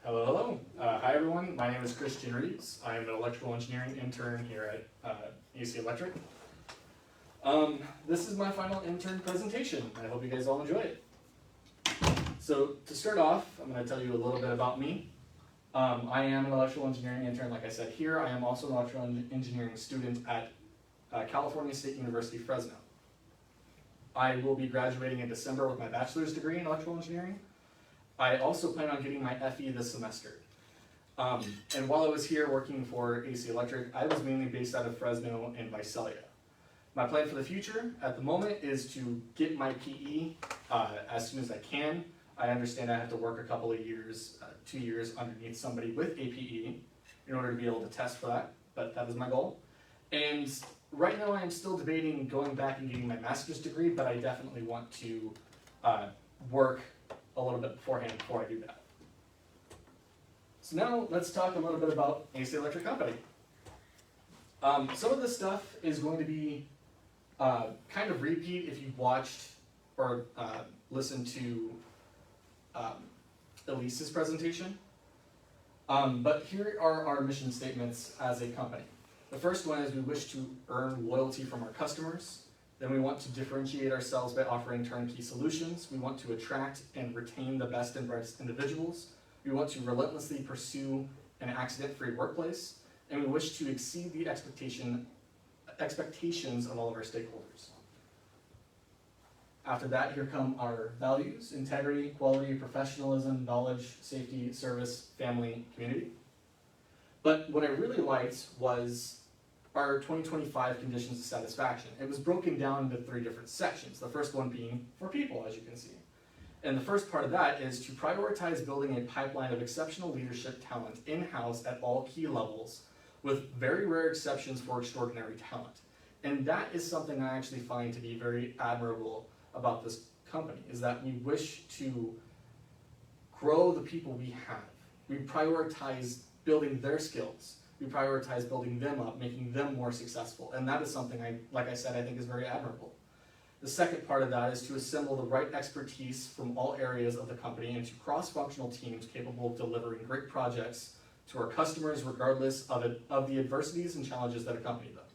Hello, hello. Hi everyone, my name is Christian Reeves. I am an electrical engineering intern here at AC Electric. This is my final intern presentation. I hope you guys all enjoy it. So to start off, I'm going to tell you a little bit about me. I am an electrical engineering intern, like I said here. I am also an electrical engineering student at California State University, Fresno. I will be graduating in December with my bachelor's degree in electrical engineering. I also plan on getting my FE this semester. And while I was here working for AC Electric, I was mainly based out of Fresno and Visalia. My plan for the future at the moment is to get my PE as soon as I can. I understand I have to work a couple of years, 2 years underneath somebody with APE in order to be able to test for that, but that is my goal. And right now I am still debating going back and getting my master's degree, but I definitely want to work a little bit beforehand before I do that. So now let's talk a little bit about AC Electric Company. Some of this stuff is going to be kind of repeat if you've watched or listened to Elise's presentation. But here are our mission statements as a company. The first one is we wish to earn loyalty from our customers. Then we want to differentiate ourselves by offering turnkey solutions. We want to attract and retain the best and brightest individuals. We want to relentlessly pursue an accident-free workplace. And we wish to exceed the expectations of all of our stakeholders. After that, here come our values: integrity, quality, professionalism, knowledge, safety, service, family, community. But what I really liked was our 2025 conditions of satisfaction. It was broken down into 3 different sections, the first one being for people, as you can see. And the first part of that is to prioritize building a pipeline of exceptional leadership talent in-house at all key levels, with very rare exceptions for extraordinary talent. And that is something I actually find to be very admirable about this company, is that we wish to grow the people we have. We prioritize building their skills. We prioritize building them up, making them more successful. And that is something, like I said, I think is very admirable. The second part of that is to assemble the right expertise from all areas of the company into cross-functional teams capable of delivering great projects to our customers regardless of the adversities and challenges that accompany them.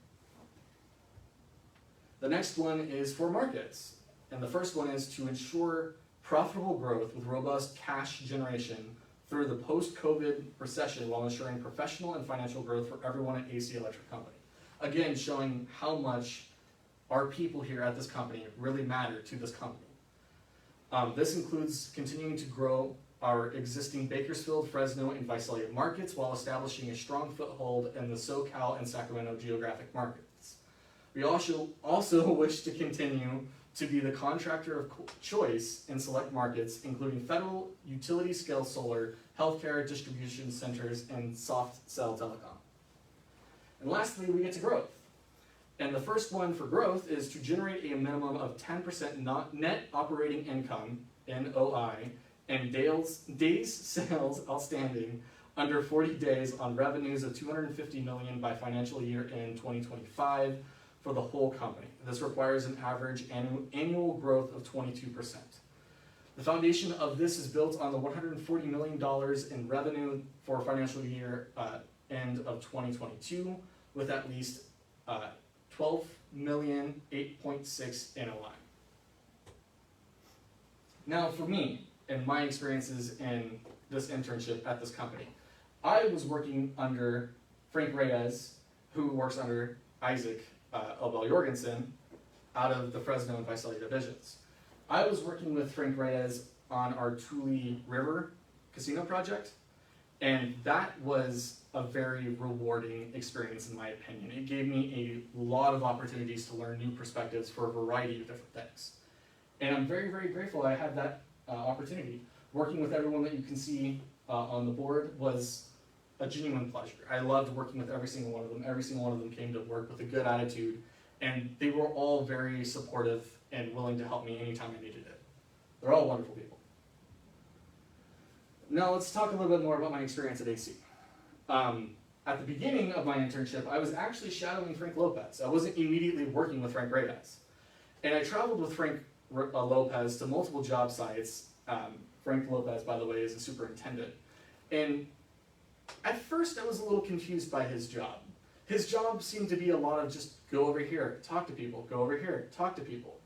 The next one is for markets. And the first one is to ensure profitable growth with robust cash generation through the post-COVID recession while ensuring professional and financial growth for everyone at AC Electric Company. Again, showing how much our people here at this company really matter to this company. This includes continuing to grow our existing Bakersfield, Fresno, and Visalia markets while establishing a strong foothold in the SoCal and Sacramento geographic markets. We also wish to continue to be the contractor of choice in select markets, including federal, utility-scale solar, healthcare, distribution centers, and soft cell telecom. And lastly, we get to growth. And the first one for growth is to generate a minimum of 10% net operating income, NOI, and days sales outstanding under 40 days on revenues of $250 million by financial year end 2025 for the whole company. This requires an average annual growth of 22%. The foundation of this is built on the $140 million in revenue for financial year end of 2022 with at least 12,008.6 NOI. Now for me, and my experiences in this internship at this company, I was working under Frank Reyes, who works under Isaac Obel Jorgensen out of the Fresno and Visalia divisions. I was working with Frank Reyes on our Tule River casino project, and that was a very rewarding experience in my opinion. It gave me a lot of opportunities to learn new perspectives for a variety of different things. And I'm very, very grateful I had that opportunity. Working with everyone that you can see on the board was a genuine pleasure. I loved working with every single one of them. Every single one of them came to work with a good attitude, and they were all very supportive and willing to help me anytime I needed it. They're all wonderful people. Now let's talk a little bit more about my experience at AC. At the beginning of my internship, I was actually shadowing Frank Lopez. I wasn't immediately working with Frank Reyes. And I traveled with Frank Lopez to multiple job sites. Frank Lopez, by the way, is a superintendent. And at first I was a little confused by his job. His job seemed to be a lot of just go over here, talk to people, go over here, talk to people.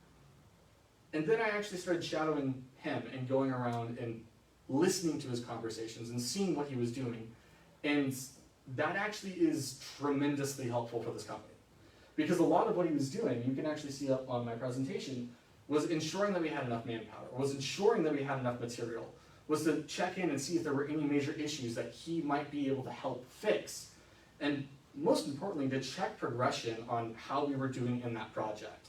And then I actually started shadowing him and going around and listening to his conversations and seeing what he was doing. And that actually is tremendously helpful for this company. Because a lot of what he was doing, you can actually see up on my presentation, was ensuring that we had enough manpower, was ensuring that we had enough material, was to check in and see if there were any major issues that he might be able to help fix. And most importantly, to check progression on how we were doing in that project.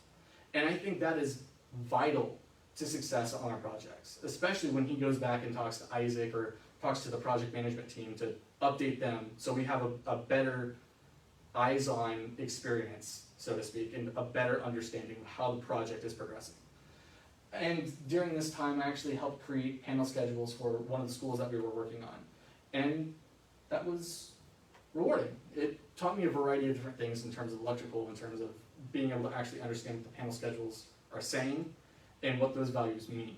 And I think that is vital to success on our projects, especially when he goes back and talks to Isaac or talks to the project management team to update them so we have a better eyes-on experience, so to speak, and a better understanding of how the project is progressing. And during this time, I actually helped create panel schedules for one of the schools that we were working on. And that was rewarding. It taught me a variety of different things in terms of electrical, in terms of being able to actually understand what the panel schedules are saying and what those values mean.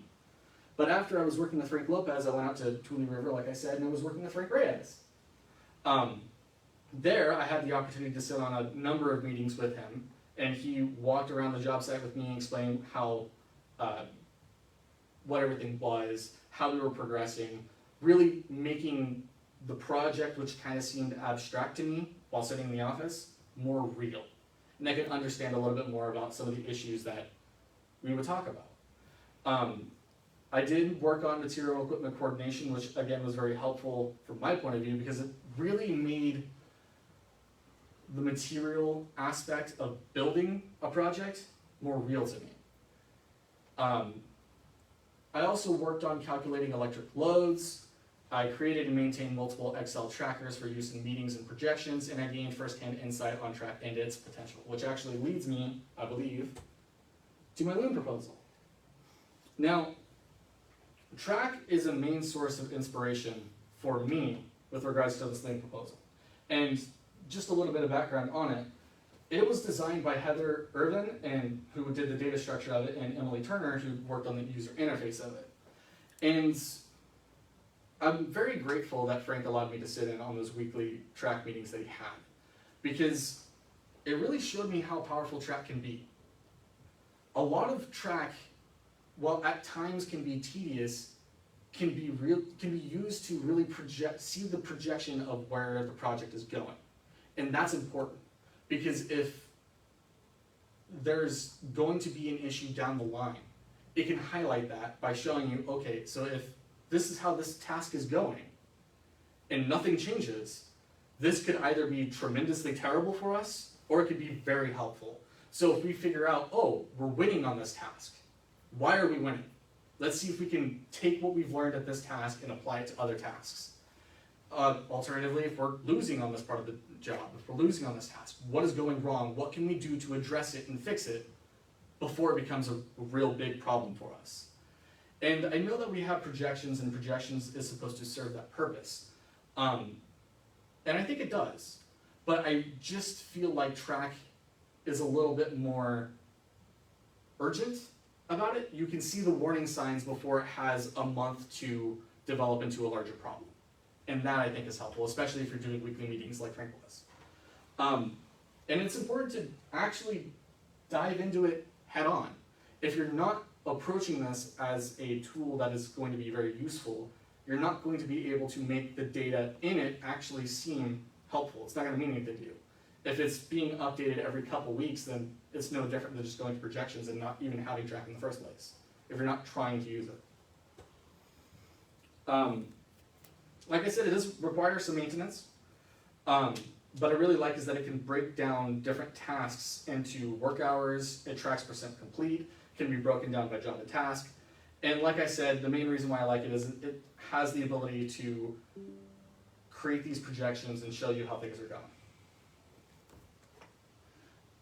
But after I was working with Frank Lopez, I went out to Tule River, like I said, and I was working with Frank Reyes. There, I had the opportunity to sit on a number of meetings with him, and he walked around the job site with me and explained how, what everything was, how we were progressing, really making the project, which kind of seemed abstract to me while sitting in the office, more real. And I could understand a little bit more about some of the issues that we would talk about. I did work on material equipment coordination, which again was very helpful from my point of view because it really made the material aspect of building a project more real to me. I also worked on calculating electric loads. I created and maintained multiple Excel trackers for use in meetings and projections, and I gained firsthand insight on track and its potential, which actually leads me, I believe, to my loon proposal. Now, track is a main source of inspiration for me with regards to this loon proposal. And just a little bit of background on it. It was designed by Heather Irvin, who did the data structure of it, and Emily Turner, who worked on the user interface of it. And I'm very grateful that Frank allowed me to sit in on those weekly track meetings that he had, because it really showed me how powerful track can be. A lot of track, while at times can be tedious, can be used to really see the projection of where the project is going. And that's important, because if there's going to be an issue down the line, it can highlight that by showing you, okay, so if this is how this task is going, and nothing changes, this could either be tremendously terrible for us, or it could be very helpful. So if we figure out, oh, we're winning on this task, why are we winning? Let's see if we can take what we've learned at this task and apply it to other tasks. Alternatively, if we're losing on this part of the job, if we're losing on this task, what is going wrong? What can we do to address it and fix it before it becomes a real big problem for us? And I know that we have projections, and projections is supposed to serve that purpose. And I think it does. But I just feel like track is a little bit more urgent about it. You can see the warning signs before it has a month to develop into a larger problem. And that I think is helpful, especially if you're doing weekly meetings like Frank was. And it's important to actually dive into it head on. If you're not approaching this as a tool that is going to be very useful, you're not going to be able to make the data in it actually seem helpful. It's not going to mean anything to you. If it's being updated every couple weeks, then it's no different than just going to projections and not even having track in the first place, if you're not trying to use it. Like I said, it does require some maintenance, but I really like is that it can break down different tasks into work hours. It tracks percent complete, can be broken down by job and task. And like I said, the main reason why I like it is it has the ability to create these projections and show you how things are going.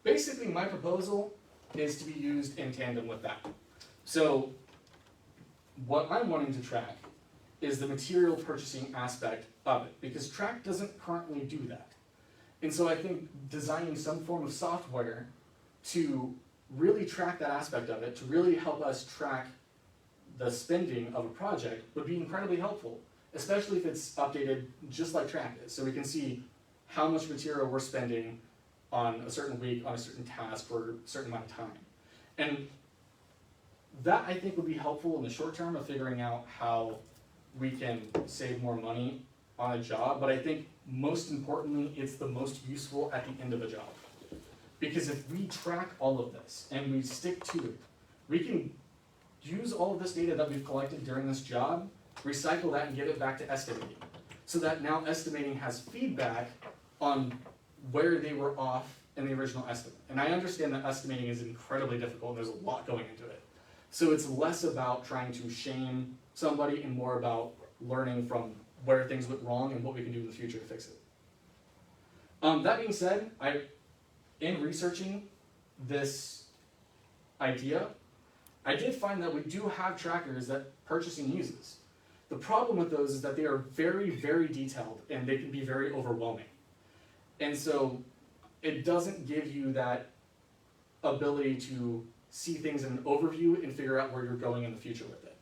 Basically, my proposal is to be used in tandem with that. So what I'm wanting to track is the material purchasing aspect of it, because track doesn't currently do that. And so I think designing some form of software to really track that aspect of it, to really help us track the spending of a project, would be incredibly helpful. especially if it's updated just like track is. So we can see how much material we're spending on a certain week, on a certain task for a certain amount of time. And that I think would be helpful in the short term of figuring out how we can save more money on a job, but I think most importantly, it's the most useful at the end of a job. Because if we track all of this and we stick to it, we can use all of this data that we've collected during this job, recycle that and give it back to estimating. So that now estimating has feedback on where they were off in the original estimate. And I understand that estimating is incredibly difficult and there's a lot going into it. So it's less about trying to shame somebody and more about learning from where things went wrong and what we can do in the future to fix it. That being said, in researching this idea, I did find that we do have trackers that purchasing uses. The problem with those is that they are very, very detailed and they can be very overwhelming. And so it doesn't give you that ability to see things in an overview and figure out where you're going in the future with it.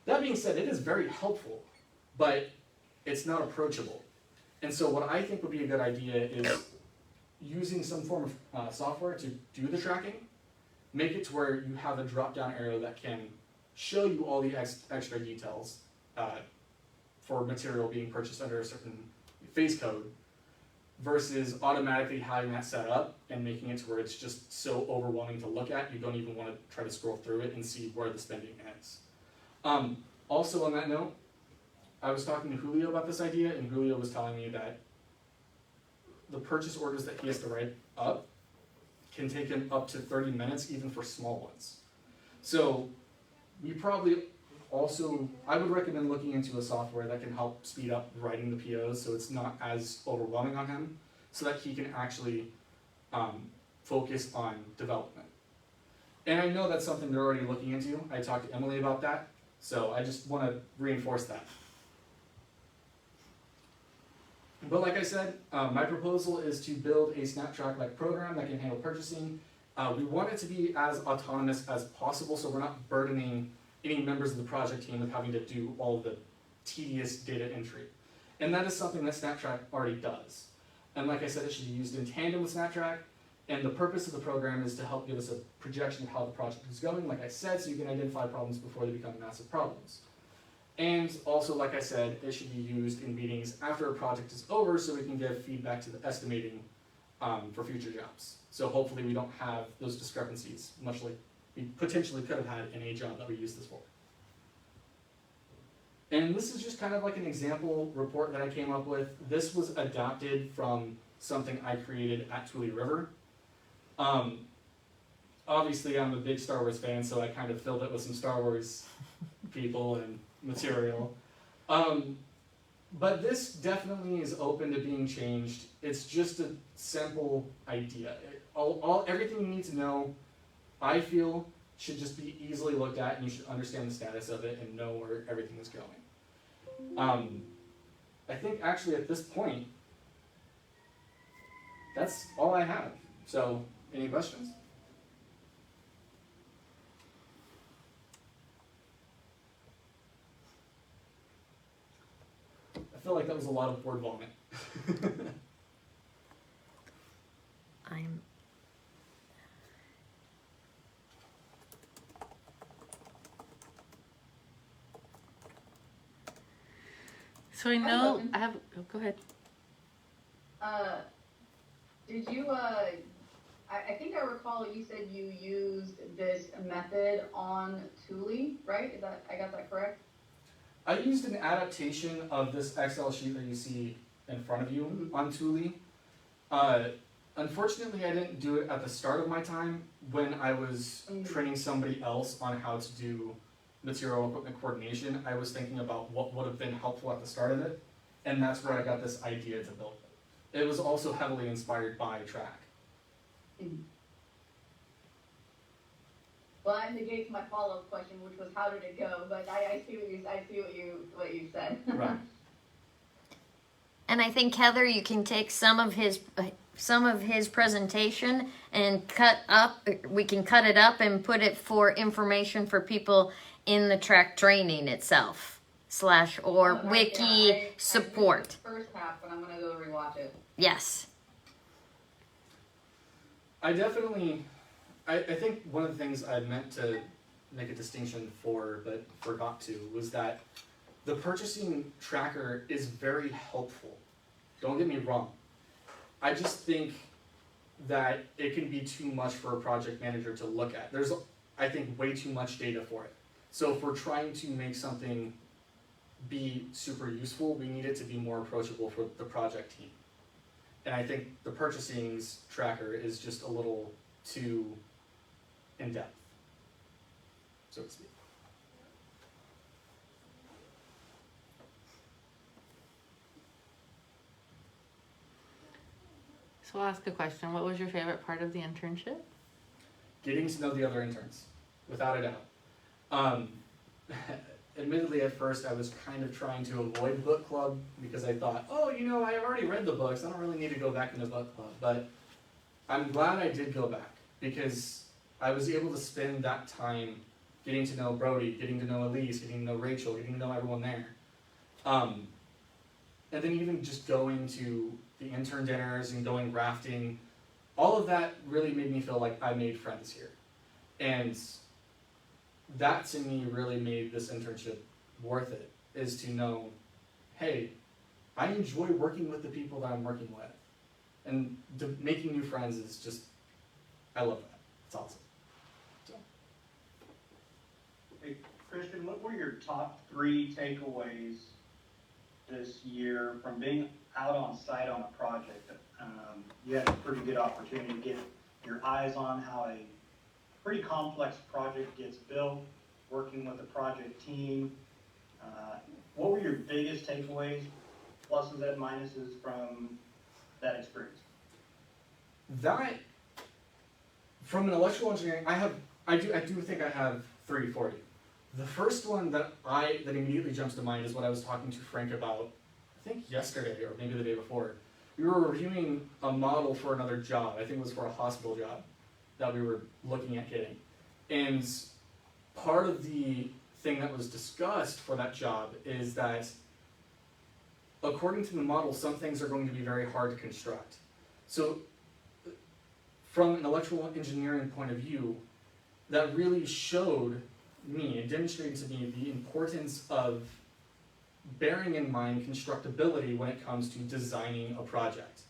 That being said, it is very helpful, but it's not approachable. And so what I think would be a good idea is using some form of software to do the tracking, make it to where you have a drop-down arrow that can show you all the extra details for material being purchased under a certain phase code, versus automatically having that set up and making it to where it's just so overwhelming to look at, you don't even want to try to scroll through it and see where the spending ends. Also on that note, I was talking to Julio about this idea, and Julio was telling me that the purchase orders that he has to write up can take him up to 30 minutes, even for small ones. So we probably also, I would recommend looking into a software that can help speed up writing the POs so it's not as overwhelming on him, so that he can actually focus on development. And I know that's something they're already looking into. I talked to Emily about that, so I just want to reinforce that. But like I said, my proposal is to build a SnapTrack-like program that can handle purchasing. We want it to be as autonomous as possible, so we're not burdening any members of the project team with having to do all the tedious data entry. And that is something that SnapTrack already does. And like I said, it should be used in tandem with SnapTrack, and the purpose of the program is to help give us a projection of how the project is going, like I said, so you can identify problems before they become massive problems. And also, like I said, it should be used in meetings after a project is over so we can give feedback to the estimating for future jobs. So hopefully we don't have those discrepancies, much like we potentially could have had in a job that we used this for. And this is just kind of like an example report that I came up with. This was adapted from something I created at Tule River. Obviously I'm a big Star Wars fan, so I kind of filled it with some Star Wars people and material. But this definitely is open to being changed. It's just a simple idea. Everything you need to know, I feel, should just be easily looked at, and you should understand the status of it and know where everything is going. I think actually at this point, that's all I have. So, any questions? I feel like that was a lot of word vomit. So I know I have. Oh, go ahead. Did you? I think I recall you said you used this method on Tule, right? Is that, I got that correct? I used an adaptation of this Excel sheet that you see in front of you on Tule. Unfortunately, I didn't do it at the start of my time when I was training somebody else on how to do material equipment coordination. I was thinking about what would have been helpful at the start of it, and that's where I got this idea to build it. It was also heavily inspired by Track. Well, that negates my follow-up question, which was how did it go? But I see what you said. Right. And I think, Heather, you can take some of his presentation and we can cut it up and put it for information for people in the track training itself. or Okay, wiki yeah, I missed support. the first half, but I'm gonna go rewatch it. Yes. I definitely, I think one of the things I meant to make a distinction for, but forgot to, was that the purchasing tracker is very helpful. Don't get me wrong. I just think that it can be too much for a project manager to look at. There's, I think, way too much data for it. So if we're trying to make something be super useful, we need it to be more approachable for the project team. And I think the purchasing's tracker is just a little too in-depth, so to speak. So I'll ask a question. What was your favorite part of the internship? Getting to know the other interns, without a doubt. Admittedly, at first I was kind of trying to avoid book club because I thought, oh, you know, I've already read the books, I don't really need to go back into book club. But I'm glad I did go back because I was able to spend that time getting to know Brody, getting to know Elise, getting to know Rachel, getting to know everyone there. And then even just going to the intern dinners and going rafting, all of that really made me feel like I made friends here. And that to me really made this internship worth it, is to know, hey, I enjoy working with the people that I'm working with. And making new friends is just, I love that. It's awesome. So. Hey, Christian, what were your top 3 takeaways this year from being out on site on a project? You had a pretty good opportunity to get your eyes on how a pretty complex project gets built, working with a project team. What were your biggest takeaways, pluses and minuses from that experience? That, from an electrical engineering, I do think I have 3 for you. The first one that immediately jumps to mind is what I was talking to Frank about, I think yesterday or maybe the day before. We were reviewing a model for another job. I think it was for a hospital job that we were looking at getting. And part of the thing that was discussed for that job is that according to the model, some things are going to be very hard to construct. So from an electrical engineering point of view, that really showed me and demonstrated to me the importance of bearing in mind constructability when it comes to designing a project.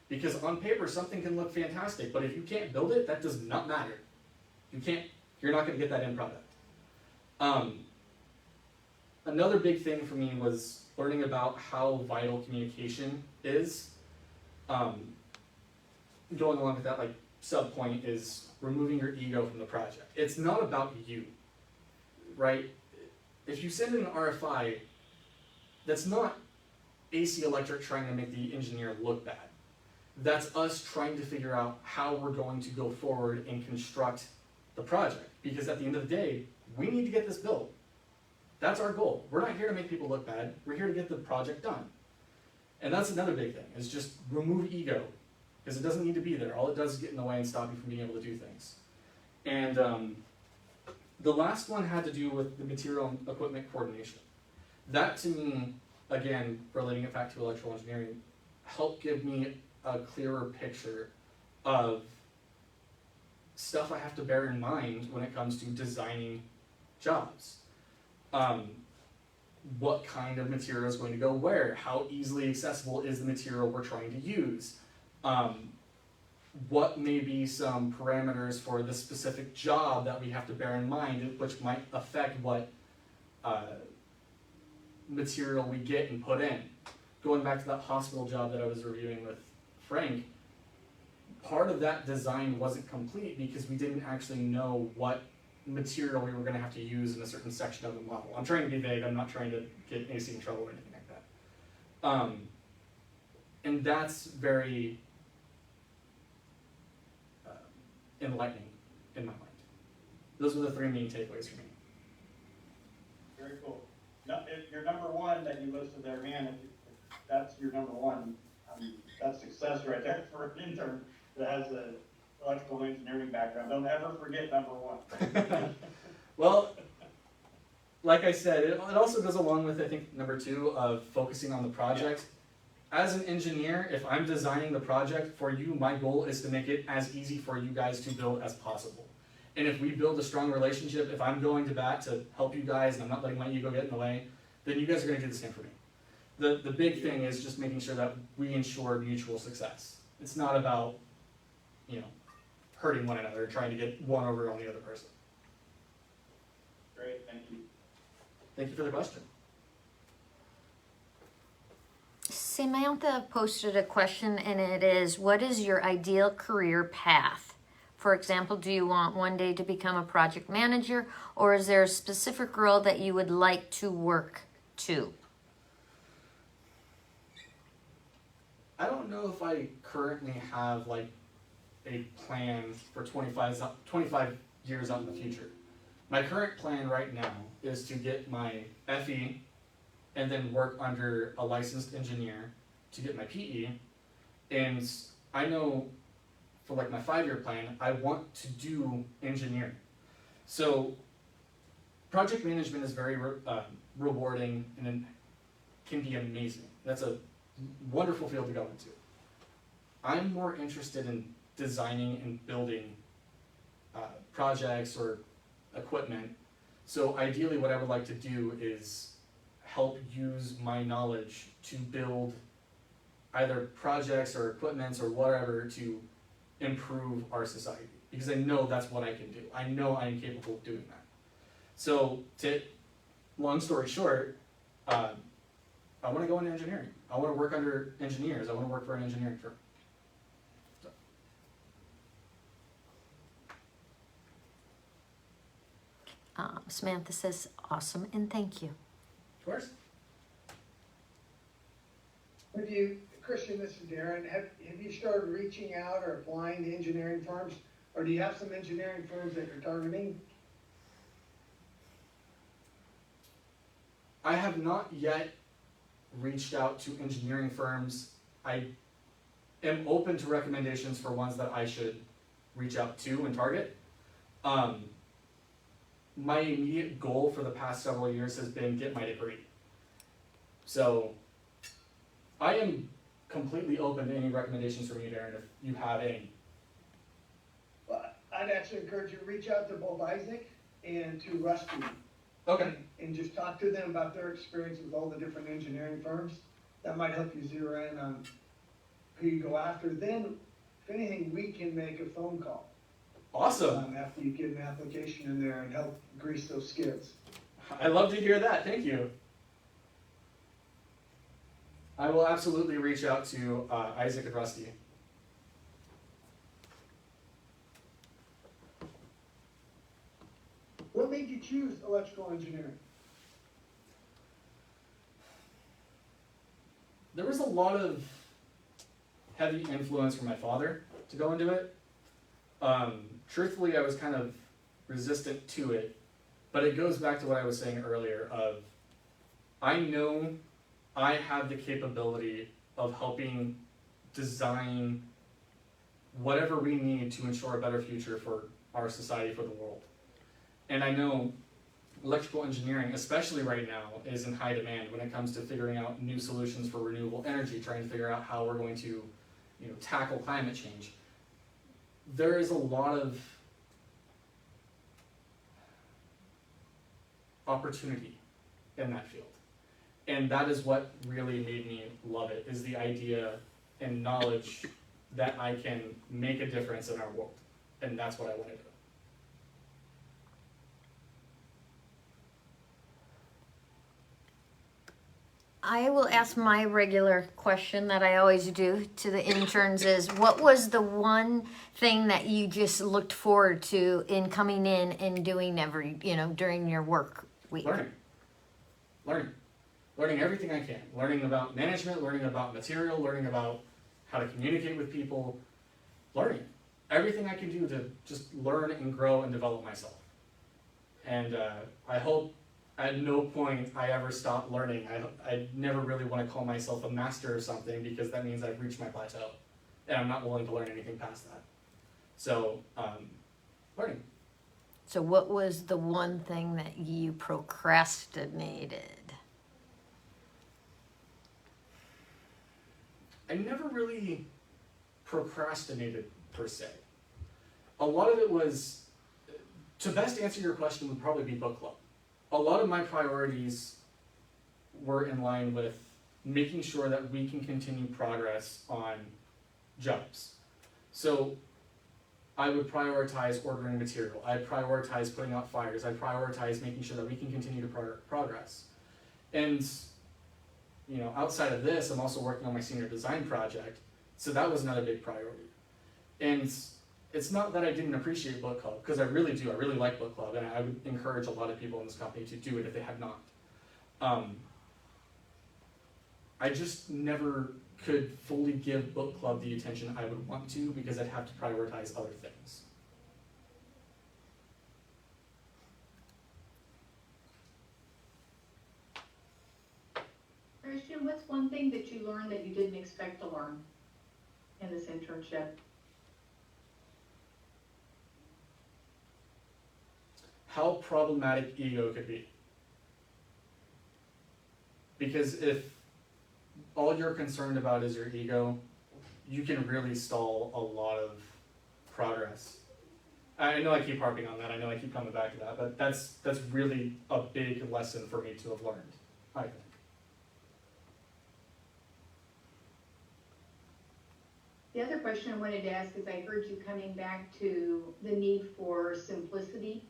Because on paper, something can look fantastic, but if you can't build it, that does not matter. You're not going to get that end product. Another big thing for me was learning about how vital communication is. Going along with that, like, sub point is removing your ego from the project. It's not about you, right? If you send in an RFI, that's not AC Electric trying to make the engineer look bad. That's us trying to figure out how we're going to go forward and construct the project. Because at the end of the day, we need to get this built. That's our goal. We're not here to make people look bad. We're here to get the project done. And that's another big thing, is just remove ego. Because it doesn't need to be there. All it does is get in the way and stop you from being able to do things. And the last one had to do with the material and equipment coordination. That to me, again, relating it back to electrical engineering, helped give me a clearer picture of stuff I have to bear in mind when it comes to designing jobs. What kind of material is going to go where? How easily accessible is the material we're trying to use? What may be some parameters for the specific job that we have to bear in mind, which might affect what material we get and put in. Going back to that hospital job that I was reviewing with Frank, part of that design wasn't complete because we didn't actually know what material we were going to have to use in a certain section of the model. I'm trying to be vague, I'm not trying to get AC in trouble or anything like that. And that's very enlightening in my mind. Those were the 3 main takeaways for me. Very cool. No, if your number 1 that you listed there, man, if that's your number 1, that's success right there for an intern that has an electrical engineering background. Don't ever forget number 1. Well, like I said, it also goes along with, I think, number 2 of focusing on the project. As an engineer, if I'm designing the project for you, my goal is to make it as easy for you guys to build as possible. And if we build a strong relationship, if I'm going to bat to help you guys and I'm not letting my ego get in the way, then you guys are gonna do the same for me. The big thing is just making sure that we ensure mutual success. It's not about, hurting one another, trying to get one over on the other person. Great, thank you. Thank you for the question. Samantha posted a question, and it is, what is your ideal career path? For example, do you want one day to become a project manager, or is there a specific role that you would like to work to? I don't know if I currently have like a plan for 25 years out in the future. My current plan right now is to get my FE and then work under a licensed engineer to get my PE. And I know for like my 5-year plan, I want to do engineering. So project management is very rewarding and can be amazing. That's a wonderful field to go into. I'm more interested in designing and building projects or equipment. So ideally what I would like to do is help use my knowledge to build either projects or equipments or whatever to improve our society. Because I know that's what I can do. I know I am capable of doing that. So long story short, I want to go into engineering. I want to work under engineers. I want to work for an engineering firm. Samantha says, awesome, and thank you. Of course. Have you, Christian, this is Darren, have you started reaching out or applying to engineering firms? Or do you have some engineering firms that you're targeting? I have not yet reached out to engineering firms. I am open to recommendations for ones that I should reach out to and target. My immediate goal for the past several years has been get my degree. So I am completely open to any recommendations from you, Darren, if you have any. Well, I'd actually encourage you to reach out to both Isaac and to Rusty. Okay. And just talk to them about their experience with all the different engineering firms. That might help you zero in on who you go after. Then, if anything, we can make a phone call. Awesome. After you get an application in there and help grease those skids. I love to hear that. Thank you. I will absolutely reach out to Isaac and Rusty. What made you choose electrical engineering? There was a lot of heavy influence from my father to go into it. Truthfully, I was kind of resistant to it, but it goes back to what I was saying earlier of, I know I have the capability of helping design whatever we need to ensure a better future for our society, for the world. And I know electrical engineering, especially right now, is in high demand when it comes to figuring out new solutions for renewable energy, trying to figure out how we're going to, tackle climate change. There is a lot of opportunity in that field. And that is what really made me love it, is the idea and knowledge that I can make a difference in our world. And that's what I want to do. I will ask my regular question that I always do to the interns is, what was the one thing that you just looked forward to in coming in and doing during your work week? Learning everything I can. Learning about management, learning about material, learning about how to communicate with people. Learning everything I can do to just learn and grow and develop myself. And I hope at no point I ever stop learning. I never really want to call myself a master or something, because that means I've reached my plateau and I'm not willing to learn anything past that. So, learning. So what was the one thing that you procrastinated? I never really procrastinated per se. A lot of it was, to best answer your question would probably be book club. A lot of my priorities were in line with making sure that we can continue progress on jobs. So I would prioritize ordering material. I'd prioritize putting out fires. I'd prioritize making sure that we can continue to progress. And outside of this, I'm also working on my senior design project, so that was another big priority. And it's not that I didn't appreciate book club, because I really do. I really like book club, and I would encourage a lot of people in this company to do it if they have not. I just never could fully give book club the attention I would want to, because I'd have to prioritize other things. Christian, what's one thing that you learned that you didn't expect to learn in this internship? How problematic ego could be. Because if all you're concerned about is your ego, you can really stall a lot of progress. I know I keep harping on that, I know I keep coming back to that, but that's really a big lesson for me to have learned, I think. The other question I wanted to ask is, I heard you coming back to the need for simplicity,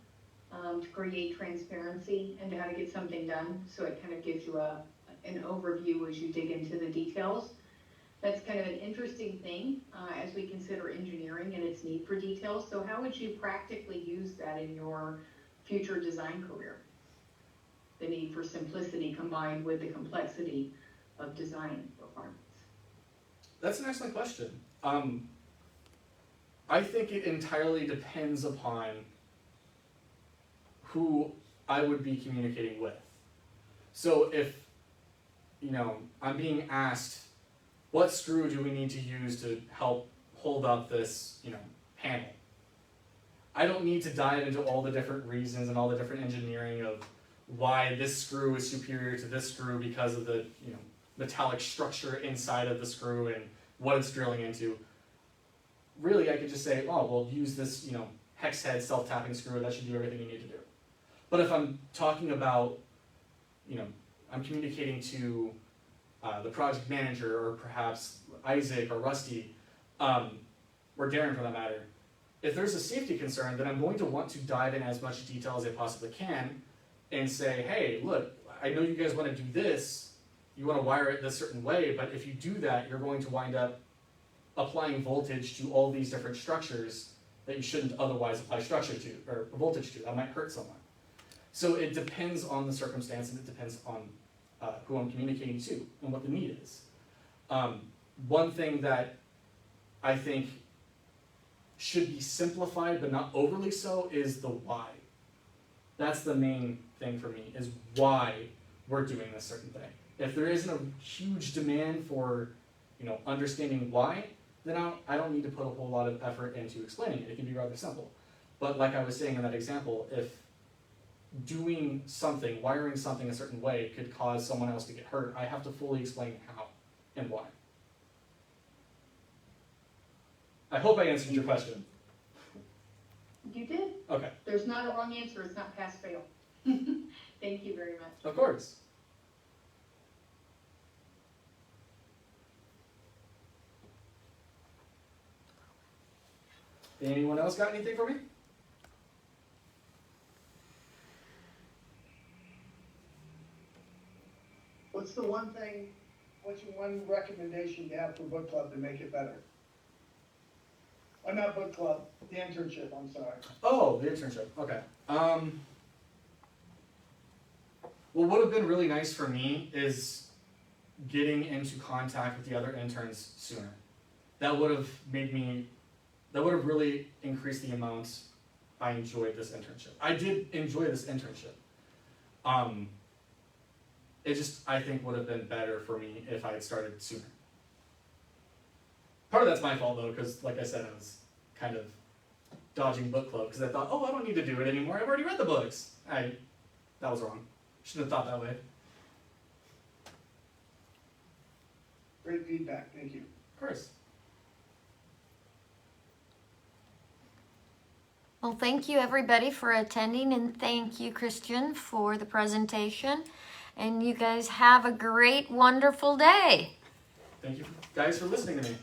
to create transparency and how to get something done. So it kind of gives you an overview as you dig into the details. That's kind of an interesting thing as we consider engineering and its need for details. So how would you practically use that in your future design career? The need for simplicity combined with the complexity of design requirements. That's an excellent question. I think it entirely depends upon who I would be communicating with. So if, I'm being asked, what screw do we need to use to help hold up this, panel? I don't need to dive into all the different reasons and all the different engineering of why this screw is superior to this screw because of the, metallic structure inside of the screw and what it's drilling into. Really, I could just say, oh, well, use this, hex head self-tapping screw, that should do everything you need to do. But if I'm talking about, I'm communicating to the project manager, or perhaps Isaac or Rusty, or Darren for that matter, if there's a safety concern, then I'm going to want to dive in as much detail as I possibly can and say, hey, look, I know you guys want to do this, you want to wire it this certain way, but if you do that, you're going to wind up applying voltage to all these different structures that you shouldn't otherwise apply structure to, or voltage to. That might hurt someone. So it depends on the circumstance, and it depends on who I'm communicating to and what the need is. One thing that I think should be simplified but not overly so is the why. That's the main thing for me, is why we're doing this certain thing. If there isn't a huge demand for understanding why, then I don't need to put a whole lot of effort into explaining it. It can be rather simple. But like I was saying in that example, if doing something, wiring something a certain way could cause someone else to get hurt, I have to fully explain how and why. I hope I answered your question. You did. Okay. There's not a wrong answer, it's not pass-fail. Thank you very much. Of course. Anyone else got anything for me? What's your one recommendation you have for book club to make it better? Or not book club, the internship, I'm sorry. Oh, the internship, okay. What would have been really nice for me is getting into contact with the other interns sooner. That would have really increased the amount I enjoyed this internship. I did enjoy this internship. It just, I think, would have been better for me if I had started sooner. Part of that's my fault though, because like I said, I was kind of dodging book club because I thought, oh, I don't need to do it anymore. I've already read the books. That was wrong. Shouldn't have thought that way. Great feedback, thank you. Of course. Well, thank you everybody for attending, and thank you, Christian, for the presentation. And you guys have a great, wonderful day. Thank you guys for listening to me.